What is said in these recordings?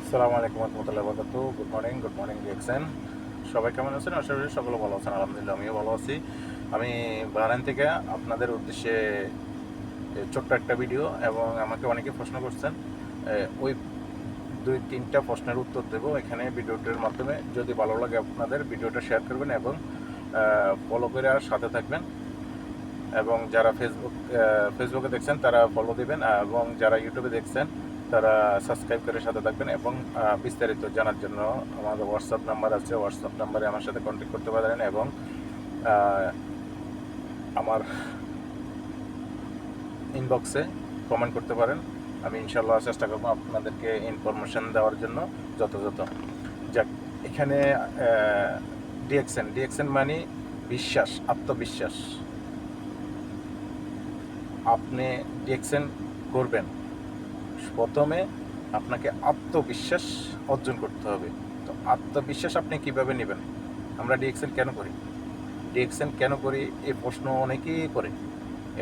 আসসালামু আলাইকুম রহমতুল্লাহ বরকাত। গুড মর্নিং দেখছেন সবাই কেমন আছেন? আশা করি সকলে ভালো আছেন। আলহামদুলিল্লাহ আমিও ভালো আছি। আমি বাহরাইন থেকে আপনাদের উদ্দেশ্যে ছোট্ট একটা ভিডিও, এবং আমাকে অনেকে প্রশ্ন করছেন, ওই 2-3টা প্রশ্নের উত্তর দেব এখানে ভিডিওটির মাধ্যমে। যদি ভালো লাগে আপনাদের ভিডিওটা শেয়ার করবেন এবং ফলো করে আর সাথে থাকবেন, এবং যারা ফেসবুকে দেখছেন তারা ফলো দিবেন, এবং যারা ইউটিউবে দেখছেন তারা সাবস্ক্রাইব করে সাথে থাকবেন। এবং বিস্তারিত জানার জন্য আমাদের হোয়াটসঅ্যাপ নাম্বার আছে, হোয়াটসঅ্যাপ নাম্বারে আমার সাথে কন্ট্যাক্ট করতে পারেন, এবং আমার ইনবক্সে কমেন্ট করতে পারেন। আমি ইনশাল্লাহ চেষ্টা করবো আপনাদেরকে ইনফরমেশন দেওয়ার জন্য যথাযথ। যাক, এখানে ডিএক্সএন মানে বিশ্বাস, আত্মবিশ্বাস। আপনি ডিএক্সএন করবেন, প্রথমে আপনাকে আত্মবিশ্বাস অর্জন করতে হবে। তো আত্মবিশ্বাস আপনি কিভাবে নেবেন? আমরা ডিএক্সএন কেন করি, এই প্রশ্ন অনেকেই করে,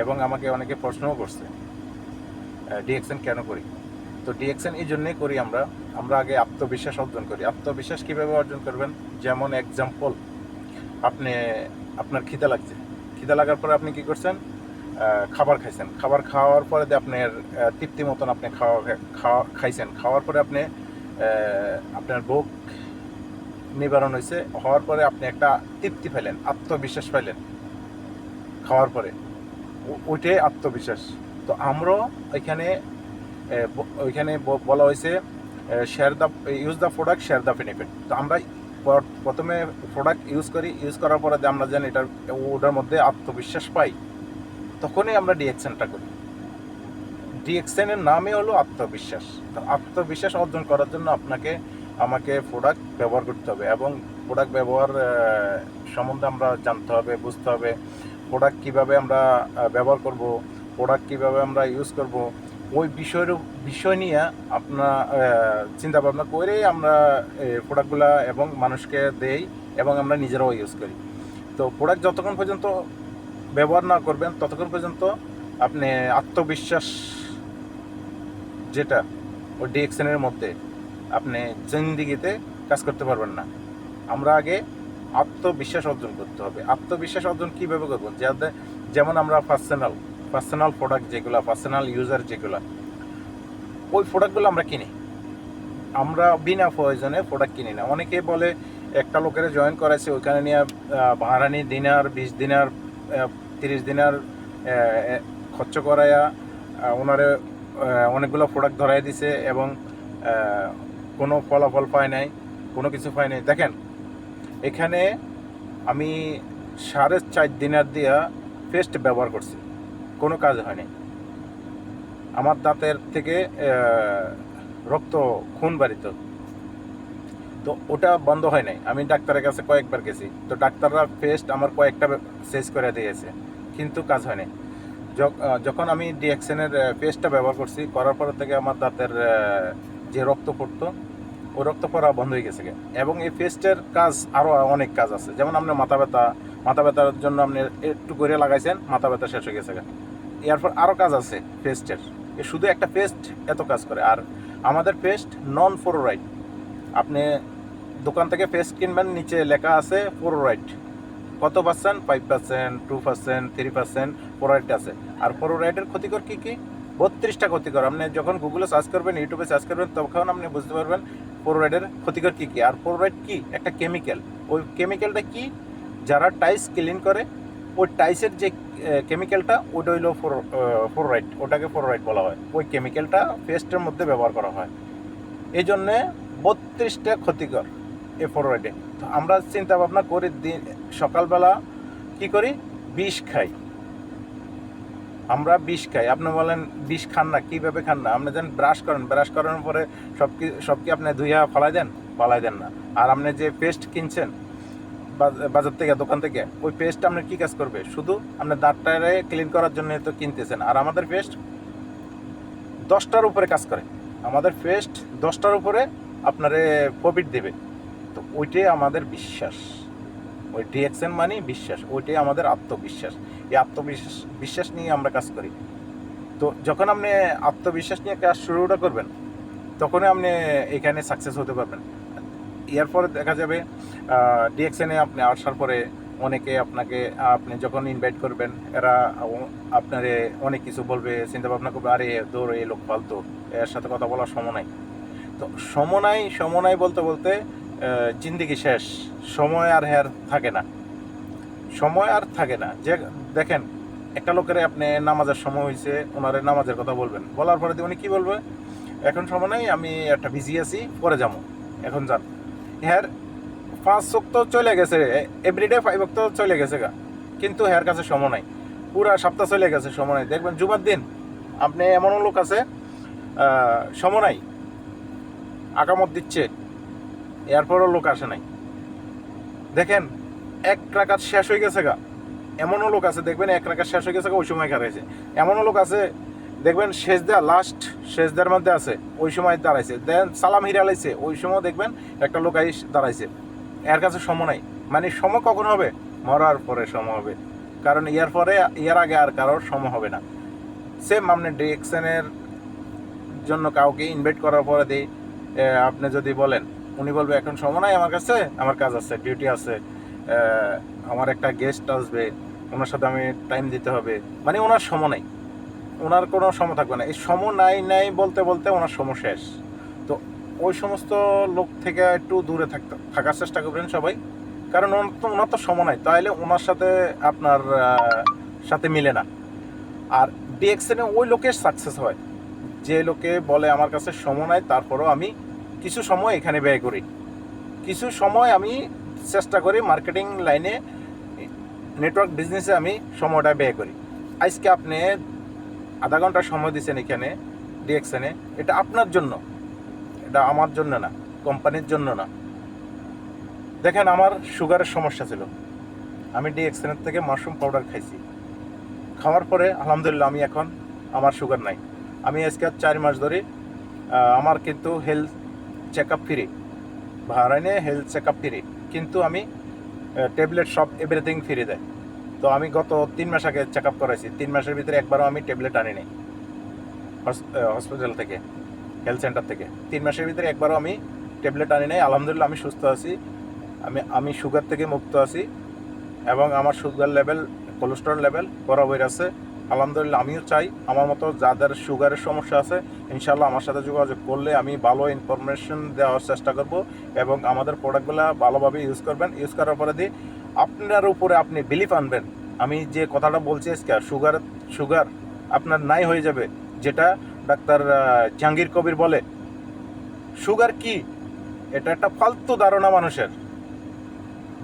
এবং আমাকে অনেকে প্রশ্নও করছে ডিএক্সএন কেন করি। তো ডিএক্সএন এই জন্যই করি, আমরা আগে আত্মবিশ্বাস অর্জন করি। আত্মবিশ্বাস কিভাবে অর্জন করবেন? যেমন এক্সাম্পল, আপনি আপনার খিদা লাগার পরে আপনি কি করছেন? খাবার খাইছেন। খাবার খাওয়ার পরে আপনার তৃপ্তি মতন আপনি খাইছেন। খাওয়ার পরে আপনি আপনার ভোগ নিবারণ হওয়ার পরে আপনি একটা তৃপ্তি পেলেন, আত্মবিশ্বাস পাইলেন খাওয়ার পরে। ওইটাই আত্মবিশ্বাস। তো আমরাও ওইখানে বলা হয়েছে use the product, share the benefit. তো আমরা প্রথমে প্রোডাক্ট ইউজ করার পরে আমরা যেন ওটার মধ্যে আত্মবিশ্বাস পাই, তখনই আমরা ডিএক্সএনটা করি। ডিএক্সএনের নামই হলো আত্মবিশ্বাস। তো আত্মবিশ্বাস অর্জন করার জন্য আমাকে প্রোডাক্ট ব্যবহার করতে হবে, এবং প্রোডাক্ট ব্যবহার সম্বন্ধে আমরা জানতে হবে, বুঝতে হবে। প্রোডাক্ট কীভাবে আমরা ব্যবহার করব, প্রোডাক্ট কীভাবে আমরা ইউজ করব, ওই বিষয় নিয়ে আপনার চিন্তা ভাবনা করেই আমরা প্রোডাক্টগুলো এবং মানুষকে দেই, এবং আমরা নিজেরাও ইউজ করি। তো প্রোডাক্ট যতক্ষণ পর্যন্ত ব্যবহার না করবেন ততক্ষণ পর্যন্ত আপনি আত্মবিশ্বাস যেটা ওই ডিএক্সএনের মধ্যে আপনি জিন্দিগিতে কাজ করতে পারবেন না। আমরা আগে আত্মবিশ্বাস অর্জন করতে হবে। আত্মবিশ্বাস অর্জন কীভাবে করবো? যেমন আমরা পার্সোনাল প্রোডাক্ট যেগুলো, পার্সোনাল ইউজার যেগুলো, ওই প্রোডাক্টগুলো আমরা কিনি। আমরা বিনা প্রয়োজনে প্রোডাক্ট কিনি না। অনেকেই বলে একটা লোকের জয়েন করাইছে, ওইখানে নিয়ে ভাড়ানি দিনার, 20 দিনার, 30 দিনার খরচ করাইয়া ওনারে অনেকগুলো প্রোডাক্ট ধরাই দিছে, এবং কোনো ফলাফল পায় নাই, কোনো কিছু পায় নাই। দেখেন, এখানে আমি 4.5 দিনার দিয়া পেস্ট ব্যবহার করছি, কোনো কাজ হয়নি। আমার দাঁতের থেকে রক্ত খুন বাড়িত, তো ওটা বন্ধ হয় নাই। আমি ডাক্তারের কাছে কয়েকবার গেছি, তো ডাক্তাররা পেস্ট আমার কয়েকটা চেঞ্জ করে দিয়েছে, কিন্তু কাজ হয় নাই। যখন আমি ডিএক্সএনের পেস্টটা ব্যবহার করছি, করার পর থেকে আমার দাঁতের যে রক্ত পড়তো, ওই রক্ত পড়া বন্ধ হয়ে গেছে। এবং এই পেস্টের কাজ আরও অনেক কাজ আছে। যেমন আপনার মাথা ব্যথার জন্য আপনি একটু করে লাগাইছেন, মাথা ব্যথা শেষ হয়ে গেছে। এরপর আরও কাজ আছে পেস্টের। শুধু একটা পেস্ট এত কাজ করে। আর আমাদের পেস্ট নন ফ্লোরাইড। আপনি দোকান থেকে পেস্ট কিনবেন, নিচে লেখা আছে ফ্লোরাইড কত পার্সেন্ট, 5%, 2%, 3% ফ্লোরাইড আছে। আর ফ্লোরাইডের ক্ষতিকর কী কী? 32টা ক্ষতিকর। আপনি যখন গুগলে সার্চ করবেন, ইউটিউবে সার্চ করবেন, তখন আপনি বুঝতে পারবেন ফ্লোরাইডের ক্ষতিকর কী কী। আর ফ্লোরাইড কি? একটা কেমিক্যাল। ওই কেমিক্যালটা কি? যারা টাইলস ক্লিন করে, ওই টাইলসের যে কেমিক্যালটা, ওটা হইল ফ্লোরাইড। ওটাকে ফ্লোরাইড বলা হয়। ওই কেমিক্যালটা পেস্টের মধ্যে ব্যবহার করা হয়। এই জন্যে 32টা ক্ষতিকর এই ফ্লোরাইডে। তো আমরা চিন্তা ভাবনা করি, সকালবেলা কি করি? বিষ খাই। আমরা বিষ খাই। আপনি বলেন বিষ খান না, কীভাবে খান না? আপনি যেন ব্রাশ করানোর পরে সব কি আপনি ধুইয়া ফালাই দেন না। আর আপনি যে পেস্ট কিনছেন বাজার থেকে, দোকান থেকে, ওই পেস্ট আপনার কী কাজ করবে? শুধু আপনার দাঁতটারে ক্লিন করার জন্য তো কিনতেছেন। আর আমাদের পেস্ট 10টার উপরে কাজ করে। আমাদের পেস্ট 10টার উপরে আপনারে প্রফিট দেবে। তো ওইটাই আমাদের বিশ্বাস। ওই ডিএক্সএন মানে বিশ্বাস, ওইটাই আমাদের আত্মবিশ্বাস। এই বিশ্বাস নিয়ে আমরা কাজ করি। তো যখন আপনি আত্মবিশ্বাস নিয়ে কাজ শুরুটা করবেন, তখনই আপনি এখানে সাকসেস হতে পারবেন। এরপরে দেখা যাবে ডিএক্সএনে আপনি আসার পরে অনেকে আপনি যখন ইনভাইট করবেন, এরা আপনারে অনেক কিছু বলবে, চিন্তা ভাবনা করবে, আরে দৌড় এই লোক ফালতু, এর সাথে কথা বলার সময় নাই। তো সময় নাই বলতে বলতে জিন্দিগি শেষ। সময় আর থাকে না, সময় আর থাকে না। যে দেখেন, একটা লোকের আপনি নামাজের সময় হয়েছে, ওনারে নামাজের কথা বলবেন, বলার পরে উনি কি বলবে, এখন সময় নাই, আমি একটা বিজি আছি, পরে যাবো, এখন যান। হ্যার 5 ওয়াক্ত চলে গেছে, এভরিডে 5 ওয়াক্ত চলে গেছে গা, কিন্তু হ্যার কাছে সময় নাই, পুরা সপ্তাহ চলে গেছে, সময় নাই। দেখবেন জুমার দিন আপনি এমনও লোক আছে সময় নাই, আকামত দিচ্ছে, এরপরও লোক আসে নাই। দেখেন 1 রাকাত শেষ হয়ে গেছে গা, এমনও লোক আছে দেখবেন 1 রাকাত শেষ হয়ে গেছে ওই সময় দাঁড়াইছে। এমনও লোক আছে দেখবেন লাস্ট শেষদার মধ্যে আছে, ওই সময় দাঁড়াইছে, দেন সালাম হিরালাইছে, ওই সময় দেখবেন একটা লোক আইস দাঁড়াইছে। এর কাছে সময় নাই। মানে সময় কখন হবে? মরার পরে সময় হবে, কারণ এর আগে আর কারোর সময় হবে না। সেম আপনি ডিএক্সএনের জন্য কাউকে ইনভাইট করার পরে আপনি যদি বলেন, উনি বলবে এখন সময় নাই আমার কাছে, আমার কাজ আছে, ডিউটি আছে, আমার একটা গেস্ট আসবে, ওনার সাথে আমি টাইম দিতে হবে, মানে ওনার সময় নাই, ওনার কোনো সময় থাকবে না। এই সময় নাই বলতে বলতে ওনার সময় শেষ। তো ওই সমস্ত লোক থেকে একটু দূরে থাকার চেষ্টা করবেন সবাই, কারণ ওনার তো সময় নাই, তাহলে ওনার সাথে আপনার সাথে মিলে না। আর ডিএক্সএনে ওই লোকের সাকসেস হয় যে লোকে বলে আমার কাছে সময় নাই, তারপরও আমি কিছু সময় এখানে ব্যয় করি, কিছু সময় আমি চেষ্টা করি মার্কেটিং লাইনে, নেটওয়ার্ক বিজনেসে আমি সময়টা ব্যয় করি। আজকে আপনি আধা ঘন্টা সময় দিচ্ছেন এখানে ডিএক্সএনে, এটা আপনার জন্য, এটা আমার জন্য না, কোম্পানির জন্য না। দেখেন আমার সুগারের সমস্যা ছিল, আমি ডিএক্সএনের থেকে মাশরুম পাউডার খাইছি, খাওয়ার পরে আলহামদুলিল্লাহ আমি এখন আমার সুগার নাই। আমি আজকে 4 মাস ধরে আমার কিন্তু হেলথ চেক আপ ফ্রি, বাহরাইনে হেলথ চেক আপ ফ্রি, কিন্তু আমি ট্যাবলেট সব এভরিথিং ফ্রি দেয়। তো আমি গত 3 মাস আগে চেক আপ করাইছি, 3 মাসের ভিতরে একবারও আমি ট্যাবলেট আনি নাই হসপিটাল থেকে, হেলথ সেন্টার থেকে। 3 মাসের ভিতরে একবারও আমি ট্যাবলেট আনি নাই। আলহামদুলিল্লাহ আমি সুস্থ আছি, আমি সুগার থেকে মুক্ত আছি, এবং আমার সুগার লেভেল, কোলেস্টেরল লেভেল বরাবর আছে। আলহামদুলিল্লাহ আমিও চাই আমার মতো যাদের সুগারের সমস্যা আছে, ইনশাল্লাহ আমার সাথে যোগাযোগ করলে আমি ভালো ইনফরমেশন দেওয়ার চেষ্টা করব, এবং আমাদের প্রোডাক্টগুলো ভালোভাবে ইউজ করবেন। ইউজ করার পরে আপনার উপরে আপনি বিলিফ আনবেন। আমি যে কথাটা বলছি আজকে, সুগার আপনার নাই হয়ে যাবে, যেটা ডাক্তার জাহাঙ্গীর কবির বলে সুগার কি, এটা একটা ফালতু ধারণা মানুষের।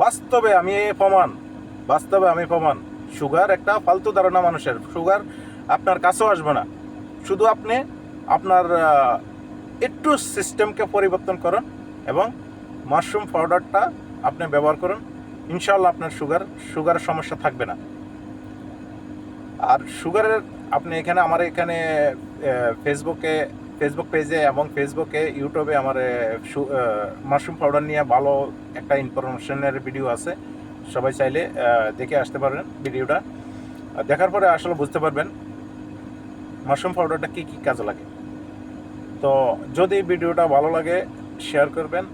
বাস্তবে আমি প্রমাণ, সুগার একটা ফালতু ধারণা মানুষের। সুগার আপনার কাছেও আসবে না, শুধু আপনি আপনার একটু সিস্টেমকে পরিবর্তন করুন এবং মাশরুম পাউডারটা আপনি ব্যবহার করুন, ইনশাআল্লাহ আপনার সুগারের সমস্যা থাকবে না। আর সুগারের আপনি আমার এখানে ফেসবুক পেজে এবং ইউটিউবে আমার মাশরুম পাউডার নিয়ে ভালো একটা ইনফরমেশনের ভিডিও আছে, সবাই চাইলে দেখে আসতে পারেন। ভিডিওটা দেখার পরে আসলে বুঝতে পারবেন মাশরুম পাউডারটা কী কাজে লাগে। তো যদি ভিডিওটা ভালো লাগে শেয়ার করবেন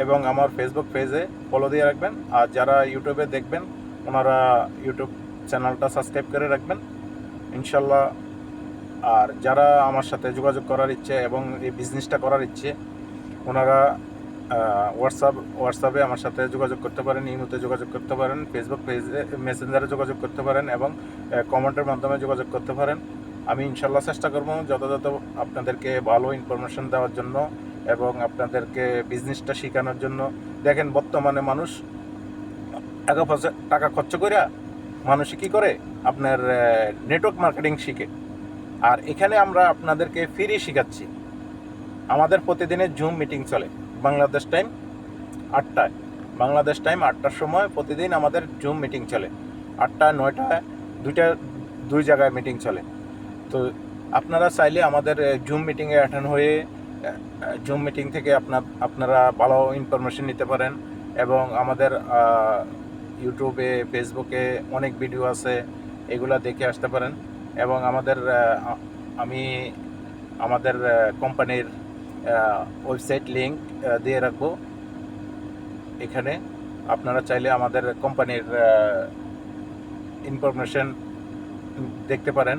এবং আমার ফেসবুক পেজে ফলো দিয়ে রাখবেন। আর যারা ইউটিউবে দেখবেন ওনারা ইউটিউব চ্যানেলটা সাবস্ক্রাইব করে রাখবেন ইনশাল্লাহ। আর যারা আমার সাথে যোগাযোগ করার ইচ্ছে এবং এই বিজনেসটা করার ইচ্ছে, ওনারা হোয়াটসঅ্যাপে আমার সাথে যোগাযোগ করতে পারেন, ইমোতে যোগাযোগ করতে পারেন, ফেসবুক পেজে মেসেঞ্জারে যোগাযোগ করতে পারেন, এবং কমেন্টের মাধ্যমে যোগাযোগ করতে পারেন। আমি ইনশাল্লাহ চেষ্টা করব যথাযথ আপনাদেরকে ভালো ইনফরমেশন দেওয়ার জন্য এবং আপনাদেরকে বিজনেসটা শেখানোর জন্য। দেখেন বর্তমানে মানুষ টাকা খরচ করে মানুষ কী করে, আপনার নেটওয়ার্ক মার্কেটিং শিখে। আর এখানে আমরা আপনাদেরকে ফ্রি শেখাচ্ছি। আমাদের প্রতিদিনের জুম মিটিং চলে বাংলাদেশ টাইম 8টায়, বাংলাদেশ টাইম 8টার সময় প্রতিদিন আমাদের জুম মিটিং চলে। 8টা 9টায় দুই জায়গায় মিটিং চলে। তো আপনারা চাইলে আমাদের জুম মিটিংয়ে অ্যাটেন্ড হয়ে জুম মিটিং থেকে আপনারা ভালো ইনফরমেশন নিতে পারেন, এবং আমাদের ইউটিউবে ফেসবুকে অনেক ভিডিও আছে, এগুলা দেখে আসতে পারেন। এবং আমাদের কোম্পানির ওয়েবসাইট লিঙ্ক দিয়ে রাখবো এখানে। আপনারা চাইলে আমাদের কোম্পানির ইনফরমেশন দেখতে পারেন,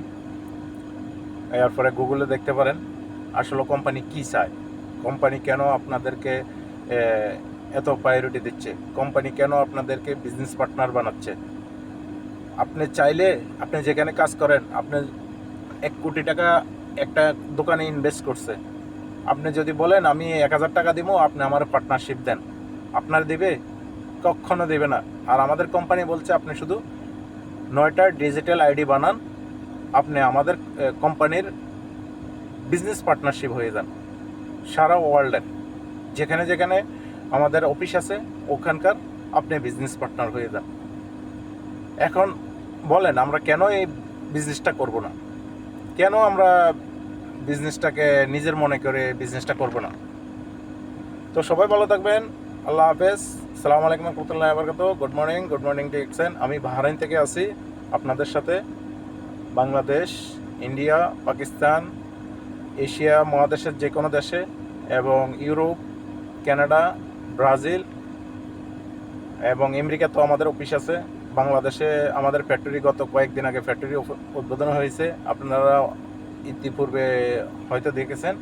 এরপরে গুগলে দেখতে পারেন আসলে কোম্পানি কী চায়, কোম্পানি কেন আপনাদেরকে এত প্রায়োরিটি দিচ্ছে, কোম্পানি কেন আপনাদেরকে বিজনেস পার্টনার বানাচ্ছে। আপনি চাইলে আপনি যেখানে কাজ করেন, আপনি 1 কোটি টাকা একটা দোকানে ইনভেস্ট করছে, আপনি যদি বলেন আমি 1000 টাকা দিব, আপনি আমার পার্টনারশিপ দেন, আপনার দিবে? কখনো দেবে না। আর আমাদের কোম্পানি বলছে আপনি শুধু 9টা ডিজিটাল আইডি বানান, আপনি আমাদের কোম্পানির বিজনেস পার্টনারশিপ হয়ে যান। সারা ওয়ার্ল্ডের যেখানে যেখানে আমাদের অফিস আছে ওখানকার আপনি বিজনেস পার্টনার হয়ে যান। এখন বলেন আমরা কেন এই বিজনেসটা করব না, কেন আমরা বিজনেসটাকে নিজের মনে করে বিজনেসটা করব না। তো সবাই ভালো থাকবেন, আল্লাহ হাফেজ, আসসালামু আলাইকুম ওয়া রাহমাতুল্লাহি ওয়া বারাকাতুহু। গুড মর্নিং টু এক্সেন। আমি বাহরাইন থেকে আছি আপনাদের সাথে। বাংলাদেশ, ইন্ডিয়া, পাকিস্তান, এশিয়া মহাদেশের যে কোনো দেশে এবং ইউরোপ, কানাডা, ব্রাজিল এবং আমেরিকাতেও আমাদের অফিস আছে। বাংলাদেশে আমাদের ফ্যাক্টরি গত কয়েকদিন আগে ফ্যাক্টরি উদ্বোধন হয়েছে, আপনারা ইতিপূর্বে হয়তো দেখেছেন।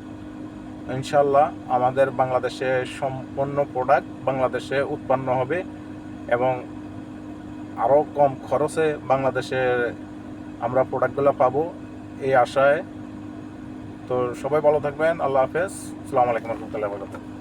ইনশাল্লাহ আমাদের বাংলাদেশে সম্পূর্ণ প্রোডাক্ট বাংলাদেশে উৎপন্ন হবে এবং আরও কম খরচে বাংলাদেশে আমরা প্রোডাক্টগুলো পাবো এই আশায়। তো সবাই ভালো থাকবেন, আল্লাহ হাফেজ, আসসালামু আলাইকুম ওয়া রাহমাতুল্লাহি ওয়া বারাকাতুহু।